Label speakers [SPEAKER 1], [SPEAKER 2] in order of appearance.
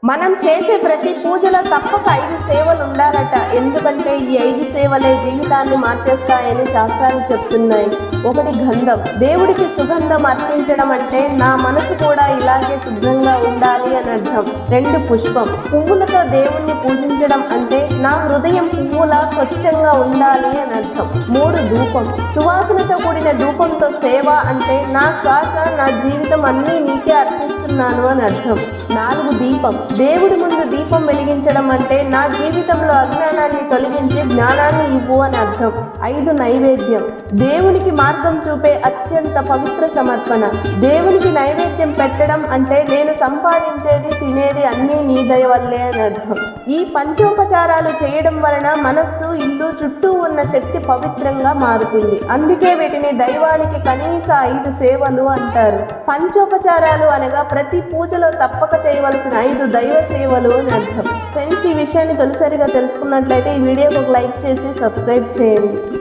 [SPEAKER 1] మనం చేసే ప్రతి పూజలో తప్పక 5 సేవలు ఉండాలట. ఎందుకంటే ఈ 5 సేవలే జీవితాన్ని మార్చేస్తాయని శాస్త్రాలు చెప్తున్నాయి. 1 గంధం, దేవుడికి సుగంధం అర్పించడం అంటే నా మనసు కూడా ఇలాగే శుభ్రంగా ఉండాలి అని అర్థం. 2 పుష్పం, పువ్వులతో దేవుణ్ణి పూజించడం అంటే నా హృదయం పువ్వులా స్వచ్ఛంగా ఉండాలి అని అర్థం. 3 ధూపం, సువాసనతో కూడిన ధూపంతో సేవ అంటే నా శ్వాస నా జీవితం అన్నీ నీకే అర్పిస్తున్నాను అని అర్థం. 4 దీపం, దేవుడి ముందు దీపం వెలిగించడం అంటే నా జీవితంలో అజ్ఞానాన్ని తొలగించి జ్ఞానాన్ని ఇవ్వు అని అర్థం. 5 నైవేద్యం, దేవునికి మార్గం చూపే అత్యంత పవిత్ర సమర్పణ. దేవునికి నైవేద్యం పెట్టడం అంటే నేను సంపాదించేది తినేది అన్నీ నీ దయ వల్లే అని అర్థం. ఈ పంచోపచారాలు చేయడం వలన మనస్సు, ఇల్లు, చుట్టూ ఉన్న శక్తి పవిత్రంగా మారుతుంది. అందుకే వీటిని దైవానికి కనీస 5 సేవలు అంటారు. పంచోపచారాలు అనగా ప్రతి పూజలో తప్పక చేయవలసిన 5 దైవ సేవలు అని అర్థం. ఫ్రెండ్స్, ఈ విషయాన్ని తొలిసారిగా తెలుసుకున్నట్లయితే ఈ వీడియోకి ఒక లైక్ చేసి సబ్స్క్రైబ్ చేయండి.